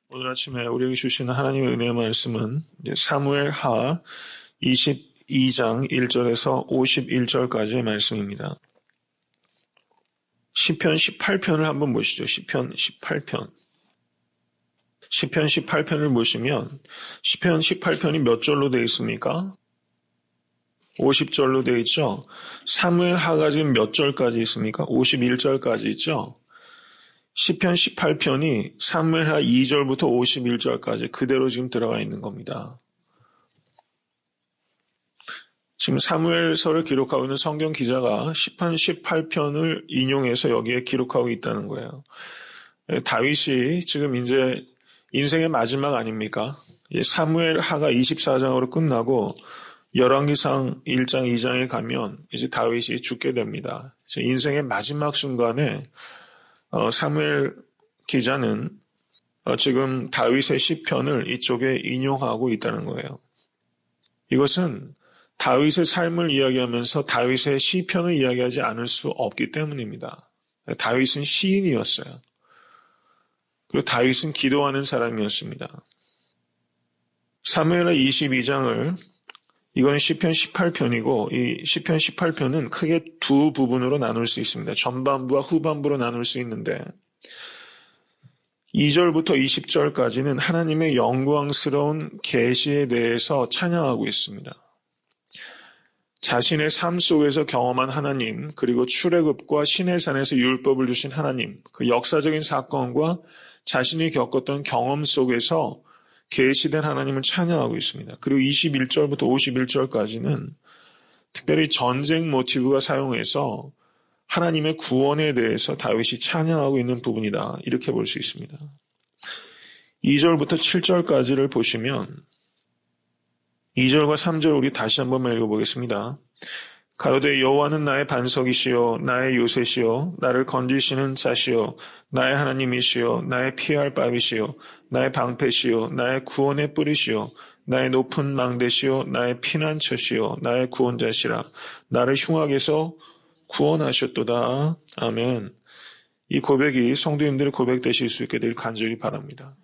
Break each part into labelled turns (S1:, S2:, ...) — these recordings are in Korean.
S1: 오늘 아침에 우리에게 주시는 하나님의 은혜의 말씀은 사무엘 하 22장 1절에서 51절까지의 말씀입니다. 시편 18편을 한번 보시죠. 시편 18편. 시편 18편을 보시면 시편 18편이 몇 절로 되어 있습니까? 50절로 되어 있죠. 사무엘 하가 지금 몇 절까지 있습니까? 51절까지 있죠. 시편 18편이 사무엘 하 2절부터 51절까지 그대로 지금 들어가 있는 겁니다. 지금 사무엘서를 기록하고 있는 성경 기자가 시편 18편을 인용해서 여기에 기록하고 있다는 거예요. 다윗이 지금 이제 인생의 마지막 아닙니까? 사무엘 하가 24장으로 끝나고 열왕기상 1장 2장에 가면 이제 다윗이 죽게 됩니다. 인생의 마지막 순간에 사무엘 기자는 지금 다윗의 시편을 이쪽에 인용하고 있다는 거예요. 이것은 다윗의 삶을 이야기하면서 다윗의 시편을 이야기하지 않을 수 없기 때문입니다. 다윗은 시인이었어요. 그리고 다윗은 기도하는 사람이었습니다. 사무엘하 22장을 이건 시편 18편이고 이 시편 18편은 크게 두 부분으로 나눌 수 있습니다. 전반부와 후반부로 나눌 수 있는데 2절부터 20절까지는 하나님의 영광스러운 계시에 대해서 찬양하고 있습니다. 자신의 삶 속에서 경험한 하나님, 그리고 출애굽과 시내산에서 율법을 주신 하나님, 그 역사적인 사건과 자신이 겪었던 경험 속에서 계시된 하나님을 찬양하고 있습니다. 그리고 21절부터 51절까지는 특별히 전쟁 모티브가 사용해서 하나님의 구원에 대해서 다윗이 찬양하고 있는 부분이다. 이렇게 볼 수 있습니다. 2절부터 7절까지를 보시면 2절과 3절 우리 다시 한번 읽어보겠습니다. 가로되 여호와는 나의 반석이시요 나의 요새시요 나를 건지시는 자시요 나의 하나님이시요 나의 피할 바위시요 나의 방패시요 나의 구원의 뿌리시요 나의 높은 망대시요 나의 피난처시요 나의 구원자시라 나를 흉악에서 구원하셨도다. 아멘. 이 고백이 성도님들의 고백되실 수 있게 될 간절히 바랍니다.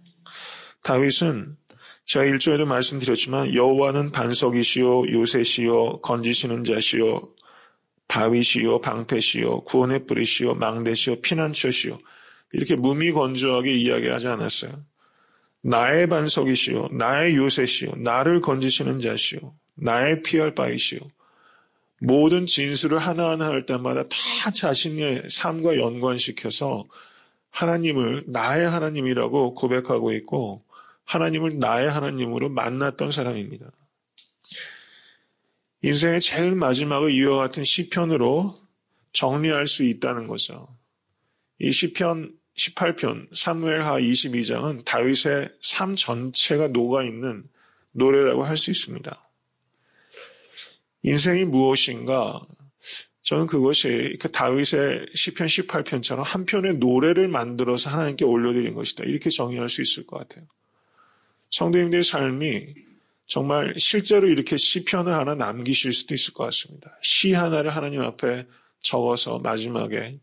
S1: 다윗은 제가 1절에도 말씀드렸지만 여호와는 반석이시요 요새시요 건지시는 자시요 바위시요 방패시요 구원의 뿌리시요 망대시요 피난처시요 이렇게 무미건조하게 이야기하지 않았어요. 나의 반석이시요 나의 요새시요 나를 건지시는 자시요 나의 피할 바위시요 모든 진술을 하나하나 할 때마다 다 자신의 삶과 연관시켜서 하나님을 나의 하나님이라고 고백하고 있고 하나님을 나의 하나님으로 만났던 사람입니다. 인생의 제일 마지막을 이와 같은 시편으로 정리할 수 있다는 거죠. 이 시편 18편 사무엘하 22장은 다윗의 삶 전체가 녹아있는 노래라고 할 수 있습니다. 인생이 무엇인가? 저는 그것이 다윗의 시편 18편처럼 한 편의 노래를 만들어서 하나님께 올려드린 것이다. 이렇게 정의할 수 있을 것 같아요. 성도님들의 삶이 정말 실제로 이렇게 시편을 하나 남기실 수도 있을 것 같습니다. 시 하나를 하나님 앞에 적어서 마지막에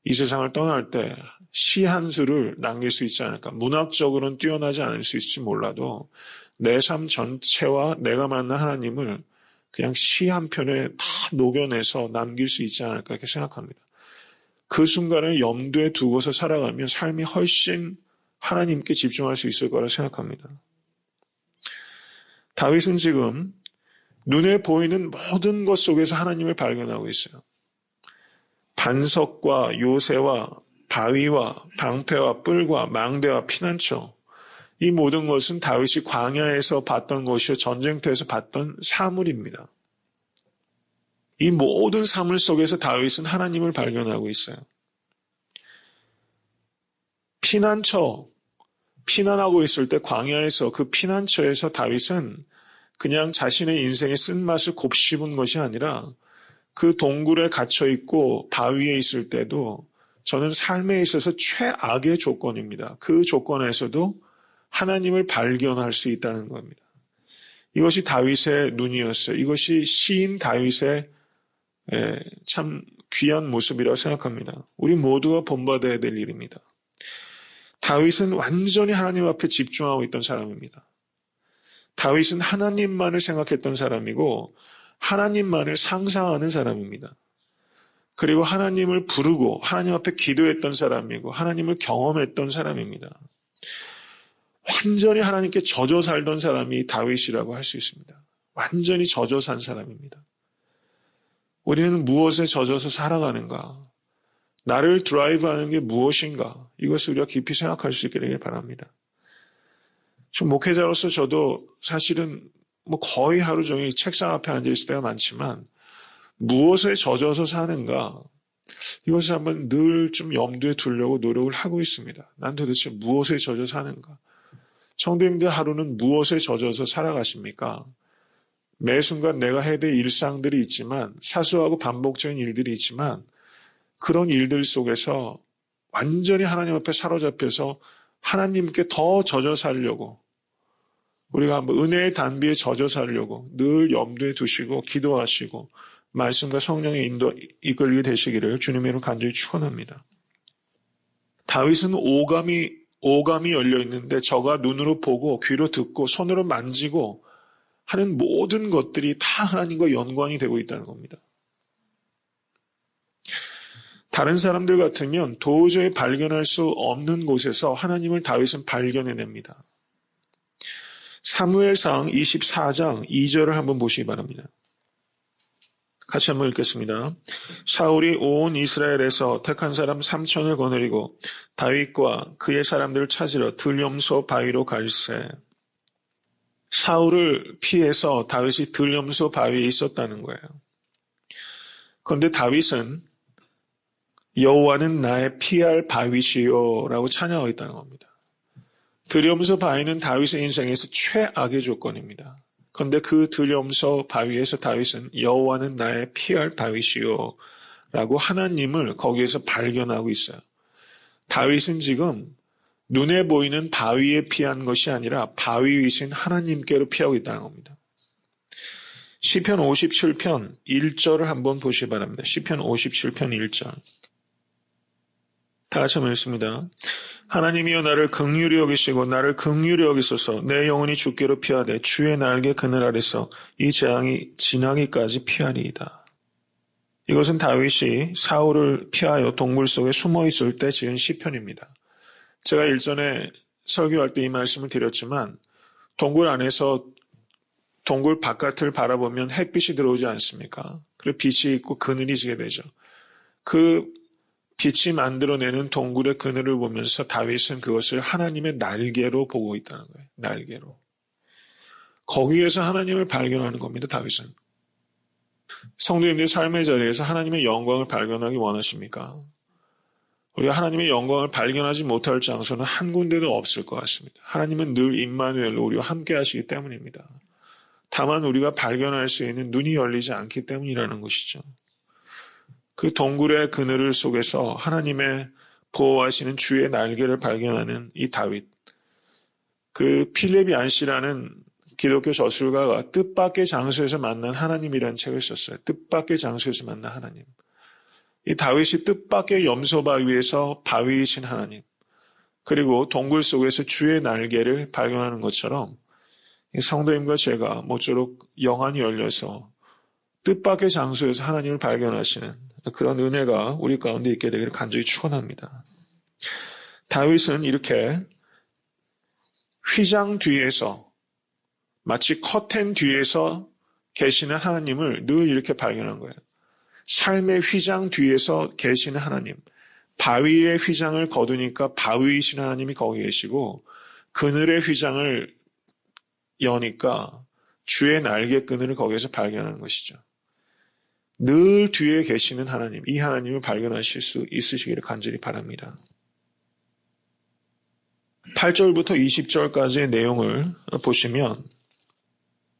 S1: 이 세상을 떠날 때 시 한 수를 남길 수 있지 않을까. 문학적으로는 뛰어나지 않을 수 있을지 몰라도 내 삶 전체와 내가 만난 하나님을 그냥 시 한 편에 다 녹여내서 남길 수 있지 않을까 이렇게 생각합니다. 그 순간을 염두에 두고서 살아가면 삶이 훨씬 하나님께 집중할 수 있을 거라 생각합니다. 다윗은 지금 눈에 보이는 모든 것 속에서 하나님을 발견하고 있어요. 반석과 요새와 바위와 방패와 뿔과 망대와 피난처 이 모든 것은 다윗이 광야에서 봤던 것이요 전쟁터에서 봤던 사물입니다. 이 모든 사물 속에서 다윗은 하나님을 발견하고 있어요. 피난하고 있을 때 광야에서 그 피난처에서 다윗은 그냥 자신의 인생의 쓴맛을 곱씹은 것이 아니라 그 동굴에 갇혀있고 바위에 있을 때도 저는 삶에 있어서 최악의 조건입니다. 그 조건에서도 하나님을 발견할 수 있다는 겁니다. 이것이 다윗의 눈이었어요. 이것이 시인 다윗의 참 귀한 모습이라고 생각합니다. 우리 모두가 본받아야 될 일입니다. 다윗은 완전히 하나님 앞에 집중하고 있던 사람입니다. 다윗은 하나님만을 생각했던 사람이고 하나님만을 상상하는 사람입니다. 그리고 하나님을 부르고 하나님 앞에 기도했던 사람이고 하나님을 경험했던 사람입니다. 완전히 하나님께 젖어 살던 사람이 다윗이라고 할 수 있습니다. 완전히 젖어 산 사람입니다. 우리는 무엇에 젖어서 살아가는가? 나를 드라이브하는 게 무엇인가? 이것을 우리가 깊이 생각할 수 있게 되길 바랍니다. 지금 목회자로서 저도 사실은 거의 하루 종일 책상 앞에 앉아 있을 때가 많지만 무엇에 젖어서 사는가? 이것을 한번 늘 좀 염두에 두려고 노력을 하고 있습니다. 난 도대체 무엇에 젖어 사는가? 성도님들 하루는 무엇에 젖어서 살아가십니까? 매 순간 내가 해야 될 일상들이 있지만 사소하고 반복적인 일들이 있지만 그런 일들 속에서 완전히 하나님 앞에 사로잡혀서 하나님께 더 젖어 살려고 우리가 한번 은혜의 단비에 젖어 살려고 늘 염두에 두시고 기도하시고 말씀과 성령의 인도 이끌게 되시기를 주님의 이름으로 간절히 축원합니다. 다윗은 오감이 열려 있는데 저가 눈으로 보고 귀로 듣고 손으로 만지고 하는 모든 것들이 다 하나님과 연관이 되고 있다는 겁니다. 다른 사람들 같으면 도저히 발견할 수 없는 곳에서 하나님을 다윗은 발견해냅니다. 사무엘상 24장 2절을 한번 보시기 바랍니다. 같이 한번 읽겠습니다. 사울이 온 이스라엘에서 택한 사람 3,000을 거느리고 다윗과 그의 사람들을 찾으러 들염소 바위로 갈새. 사울을 피해서 다윗이 들염소 바위에 있었다는 거예요. 그런데 다윗은 여호와는 나의 피할 바위시요 라고 찬양하고 있다는 겁니다. 들염소 바위는 다윗의 인생에서 최악의 조건입니다. 그런데 그 들염소 바위에서 다윗은 여호와는 나의 피할 바위시요 라고 하나님을 거기에서 발견하고 있어요. 다윗은 지금 눈에 보이는 바위에 피한 것이 아니라 바위이신 하나님께로 피하고 있다는 겁니다. 시편 57편 1절을 한번 보시기 바랍니다. 시편 57편 1절. 다 같이 한번 읽습니다. 하나님이여 나를 긍휼히 여기시고 나를 긍휼히 여기소서. 내 영혼이 주께로 피하되 주의 날개 그늘 아래서 이 재앙이 지나기까지 피하리이다. 이것은 다윗이 사울을 피하여 동굴 속에 숨어 있을 때 지은 시편입니다. 제가 일전에 설교할 때 이 말씀을 드렸지만 동굴 안에서 동굴 바깥을 바라보면 햇빛이 들어오지 않습니까? 그리고 빛이 있고 그늘이 지게 되죠. 그 빛이 만들어내는 동굴의 그늘을 보면서 다윗은 그것을 하나님의 날개로 보고 있다는 거예요. 날개로. 거기에서 하나님을 발견하는 겁니다. 다윗은. 성도님들의 삶의 자리에서 하나님의 영광을 발견하기 원하십니까? 우리가 하나님의 영광을 발견하지 못할 장소는 한 군데도 없을 것 같습니다. 하나님은 늘 임마누엘로 우리와 함께 하시기 때문입니다. 다만 우리가 발견할 수 있는 눈이 열리지 않기 때문이라는 것이죠. 그 동굴의 그늘 속에서 하나님의 보호하시는 주의 날개를 발견하는 이 다윗. 그 필립이 안시라는 기독교 저술가가 뜻밖의 장소에서 만난 하나님이라는 책을 썼어요. 뜻밖의 장소에서 만난 하나님. 이 다윗이 뜻밖의 염소바위에서 바위이신 하나님, 그리고 동굴 속에서 주의 날개를 발견하는 것처럼 성도님과 제가 모쪼록 영안이 열려서 뜻밖의 장소에서 하나님을 발견하시는 그런 은혜가 우리 가운데 있게 되기를 간절히 축원합니다. 다윗은 이렇게 휘장 뒤에서 마치 커튼 뒤에서 계시는 하나님을 늘 이렇게 발견한 거예요. 삶의 휘장 뒤에서 계시는 하나님, 바위의 휘장을 거두니까 바위이신 하나님이 거기 계시고 그늘의 휘장을 여니까 주의 날개 그늘을 거기에서 발견하는 것이죠. 늘 뒤에 계시는 하나님, 이 하나님을 발견하실 수 있으시기를 간절히 바랍니다. 8절부터 20절까지의 내용을 보시면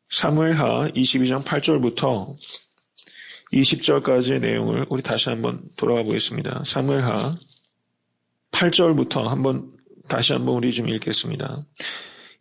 S1: 사무엘하 22장 8절부터 20절까지의 내용을 우리 다시 한번 돌아가 보겠습니다. 사무엘하 8절부터 다시 한번 우리 좀 읽겠습니다.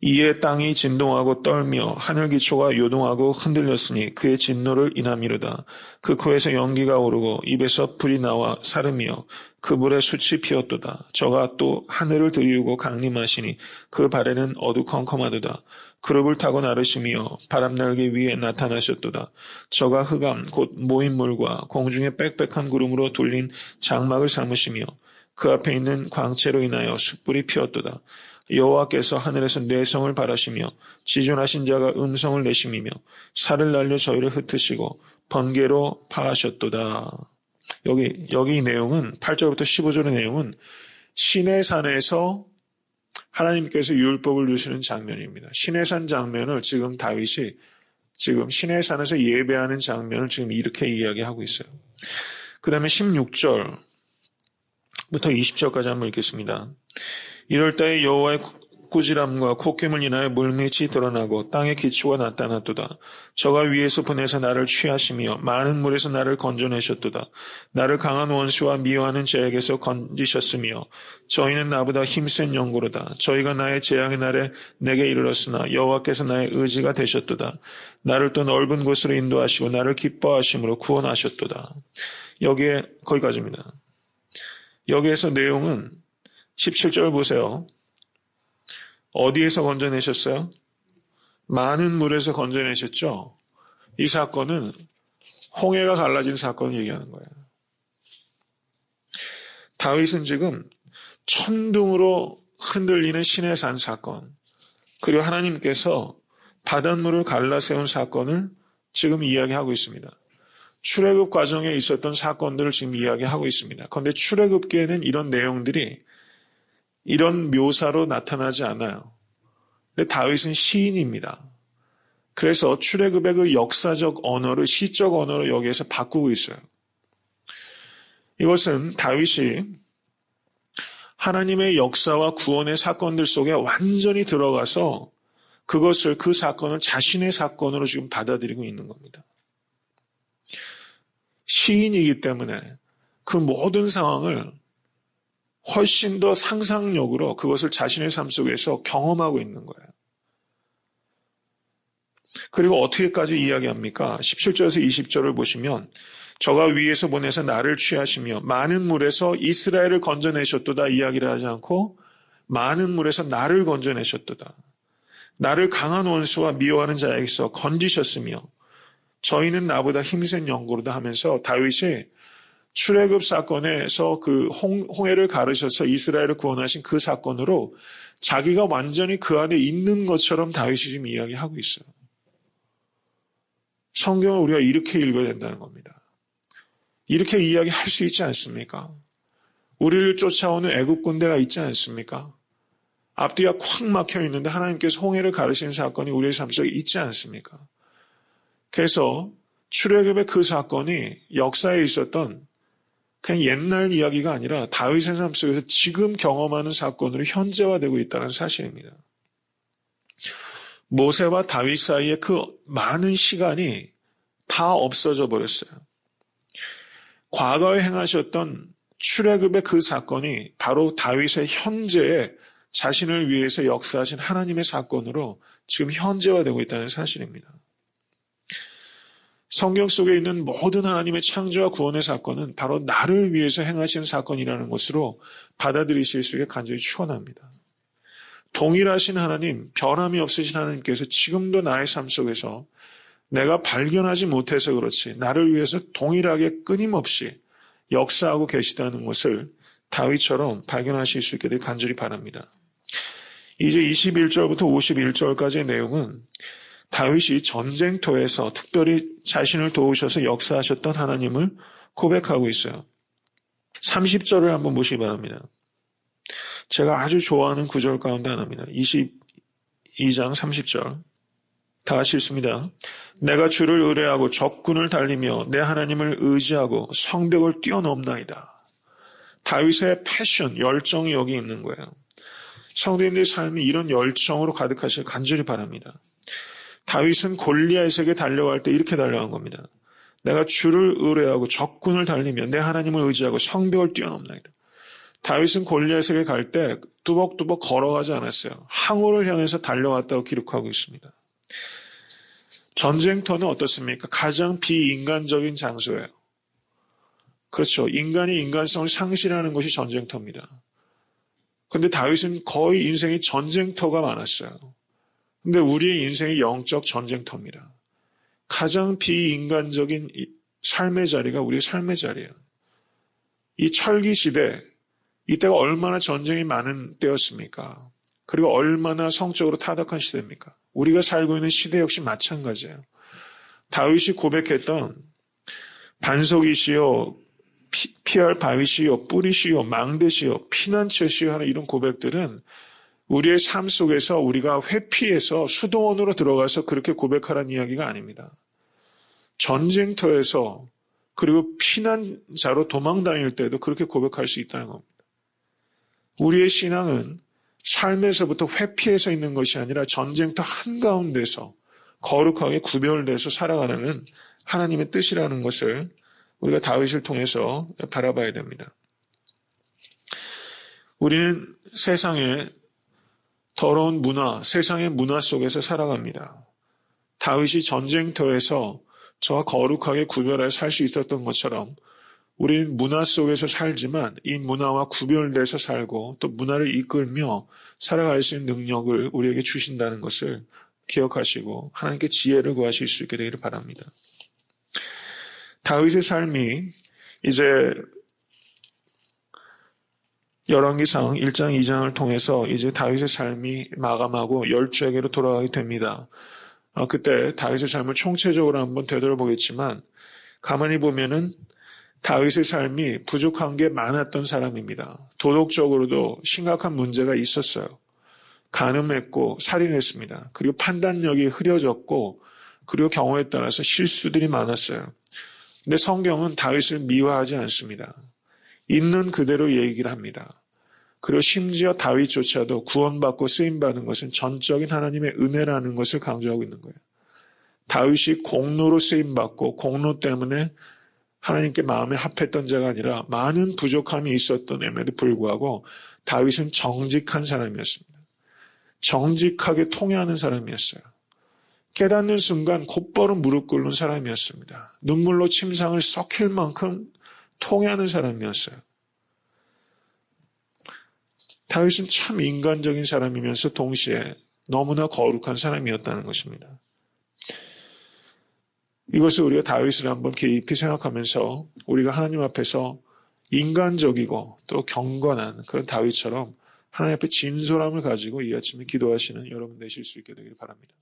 S1: 이에 땅이 진동하고 떨며 하늘 기초가 요동하고 흔들렸으니 그의 진노를 인함이로다. 그 코에서 연기가 오르고 입에서 불이 나와 사르며 그 불에 숯이 피었도다. 저가 또 하늘을 들이우고 강림하시니 그 발에는 어두컴컴하도다. 그룹을 타고 나르시며 바람날개 위에 나타나셨도다. 저가 흑암 곧 모인 물과 공중의 빽빽한 구름으로 둘린 장막을 삼으시며 그 앞에 있는 광채로 인하여 숯불이 피었도다. 여호와께서 하늘에서 뇌성을 바라시며 지존하신 자가 음성을 내심이며 살을 날려 저희를 흩으시고 번개로 파하셨도다. 여기 이 내용은 8절부터 15절의 내용은 시내산에서 하나님께서 율법을 주시는 장면입니다. 시내산 장면을 지금 다윗이 지금 시내산에서 예배하는 장면을 지금 이렇게 이야기하고 있어요. 그 다음에 16절부터 20절까지 한번 읽겠습니다. 이럴 때에 여호와의 꾸지람과 콧김을 인하여 물밑이 드러나고 땅의 기초가 나타났도다. 저가 위에서 보내서 나를 취하시며 많은 물에서 나를 건져내셨도다. 나를 강한 원수와 미워하는 자에게서 건지셨으며 저희는 나보다 힘센 영구로다. 저희가 나의 재앙의 날에 내게 이르렀으나 여호와께서 나의 의지가 되셨도다. 나를 또 넓은 곳으로 인도하시고 나를 기뻐하심으로 구원하셨도다. 거기까지입니다. 여기에서 내용은 17절 보세요. 어디에서 건져내셨어요? 많은 물에서 건져내셨죠? 이 사건은 홍해가 갈라진 사건을 얘기하는 거예요. 다윗은 지금 천둥으로 흔들리는 시내산 사건, 그리고 하나님께서 바닷물을 갈라세운 사건을 지금 이야기하고 있습니다. 출애굽 과정에 있었던 사건들을 지금 이야기하고 있습니다. 그런데 출애굽기에는 이런 내용들이 이런 묘사로 나타나지 않아요. 근데 다윗은 시인입니다. 그래서 출애굽의 그 역사적 언어를 시적 언어로 여기에서 바꾸고 있어요. 이것은 다윗이 하나님의 역사와 구원의 사건들 속에 완전히 들어가서 그 사건을 자신의 사건으로 지금 받아들이고 있는 겁니다. 시인이기 때문에 그 모든 상황을 훨씬 더 상상력으로 그것을 자신의 삶 속에서 경험하고 있는 거예요. 그리고 어떻게까지 이야기합니까? 17절에서 20절을 보시면 저가 위에서 보내서 나를 취하시며 많은 물에서 이스라엘을 건져내셨도다 이야기를 하지 않고 많은 물에서 나를 건져내셨도다. 나를 강한 원수와 미워하는 자에게서 건지셨으며 저희는 나보다 힘센 영구로다 하면서 다윗이 출애굽 사건에서 그 홍해를 가르셔서 이스라엘을 구원하신 그 사건으로 자기가 완전히 그 안에 있는 것처럼 다윗이 지금 이야기하고 있어요. 성경을 우리가 이렇게 읽어야 된다는 겁니다. 이렇게 이야기할 수 있지 않습니까? 우리를 쫓아오는 애국 군대가 있지 않습니까? 앞뒤가 콱 막혀 있는데 하나님께서 홍해를 가르신 사건이 우리의 삶 속에 있지 않습니까? 그래서 출애굽의 그 사건이 역사에 있었던 그냥 옛날 이야기가 아니라 다윗의 삶 속에서 지금 경험하는 사건으로 현재화되고 있다는 사실입니다. 모세와 다윗 사이에 그 많은 시간이 다 없어져 버렸어요. 과거에 행하셨던 출애굽의 그 사건이 바로 다윗의 현재에 자신을 위해서 역사하신 하나님의 사건으로 지금 현재화되고 있다는 사실입니다. 성경 속에 있는 모든 하나님의 창조와 구원의 사건은 바로 나를 위해서 행하신 사건이라는 것으로 받아들이실 수 있게 간절히 축원합니다. 동일하신 하나님, 변함이 없으신 하나님께서 지금도 나의 삶 속에서 내가 발견하지 못해서 그렇지 나를 위해서 동일하게 끊임없이 역사하고 계시다는 것을 다윗처럼 발견하실 수 있게 되길 간절히 바랍니다. 이제 21절부터 51절까지의 내용은 다윗이 전쟁터에서 특별히 자신을 도우셔서 역사하셨던 하나님을 고백하고 있어요. 30절을 한번 보시기 바랍니다. 제가 아주 좋아하는 구절 가운데 하나입니다. 22장 30절. 다 같이 읽습니다. 내가 주를 의뢰하고 적군을 달리며 내 하나님을 의지하고 성벽을 뛰어넘나이다. 다윗의 패션, 열정이 여기 있는 거예요. 성도님들의 삶이 이런 열정으로 가득하시길 간절히 바랍니다. 다윗은 골리앗에게 달려갈 때 이렇게 달려간 겁니다. 내가 주를 의뢰하고 적군을 달리며 내 하나님을 의지하고 성벽을 뛰어넘나이다. 다윗은 골리앗에게 갈 때 뚜벅뚜벅 걸어가지 않았어요. 항우를 향해서 달려갔다고 기록하고 있습니다. 전쟁터는 어떻습니까? 가장 비인간적인 장소예요. 그렇죠. 인간이 인간성을 상실하는 것이 전쟁터입니다. 그런데 다윗은 거의 인생이 전쟁터가 많았어요. 근데 우리의 인생이 영적 전쟁터입니다. 가장 비인간적인 삶의 자리가 우리의 삶의 자리예요. 이 철기 시대, 이때가 얼마나 전쟁이 많은 때였습니까? 그리고 얼마나 성적으로 타락한 시대입니까? 우리가 살고 있는 시대 역시 마찬가지예요. 다윗이 고백했던 반석이시여, 피할 바위시여, 뿌리시여, 망대시여, 피난처시여 하는 이런 고백들은 우리의 삶 속에서 우리가 회피해서 수도원으로 들어가서 그렇게 고백하라는 이야기가 아닙니다. 전쟁터에서 그리고 피난자로 도망다닐 때도 그렇게 고백할 수 있다는 겁니다. 우리의 신앙은 삶에서부터 회피해서 있는 것이 아니라 전쟁터 한가운데서 거룩하게 구별돼서 살아가는 하나님의 뜻이라는 것을 우리가 다윗을 통해서 바라봐야 됩니다. 우리는 세상의 더러운 문화, 세상의 문화 속에서 살아갑니다. 다윗이 전쟁터에서 저와 거룩하게 구별하여 살 수 있었던 것처럼 우리는 문화 속에서 살지만 이 문화와 구별돼서 살고 또 문화를 이끌며 살아갈 수 있는 능력을 우리에게 주신다는 것을 기억하시고 하나님께 지혜를 구하실 수 있게 되기를 바랍니다. 다윗의 삶이 이제 열왕기상 1장 2장을 통해서 이제 다윗의 삶이 마감하고 열주에게로 돌아가게 됩니다. 그때 다윗의 삶을 총체적으로 한번 되돌아보겠지만 가만히 보면은 다윗의 삶이 부족한 게 많았던 사람입니다. 도덕적으로도 심각한 문제가 있었어요. 간음했고 살인했습니다. 그리고 판단력이 흐려졌고 그리고 경우에 따라서 실수들이 많았어요. 근데 성경은 다윗을 미화하지 않습니다. 있는 그대로 얘기를 합니다. 그리고 심지어 다윗조차도 구원받고 쓰임받은 것은 전적인 하나님의 은혜라는 것을 강조하고 있는 거예요. 다윗이 공로로 쓰임받고 공로 때문에 하나님께 마음에 합했던 자가 아니라 많은 부족함이 있었던 에도 불구하고 다윗은 정직한 사람이었습니다. 정직하게 통회하는 사람이었어요. 깨닫는 순간 곧바로 무릎 꿇는 사람이었습니다. 눈물로 침상을 썩힐 만큼 통회하는 사람이었어요. 다윗은 참 인간적인 사람이면서 동시에 너무나 거룩한 사람이었다는 것입니다. 이것을 우리가 다윗을 한번 깊이 생각하면서 우리가 하나님 앞에서 인간적이고 또 경건한 그런 다윗처럼 하나님 앞에 진솔함을 가지고 이 아침에 기도하시는 여러분 되실 수 있게 되길 바랍니다.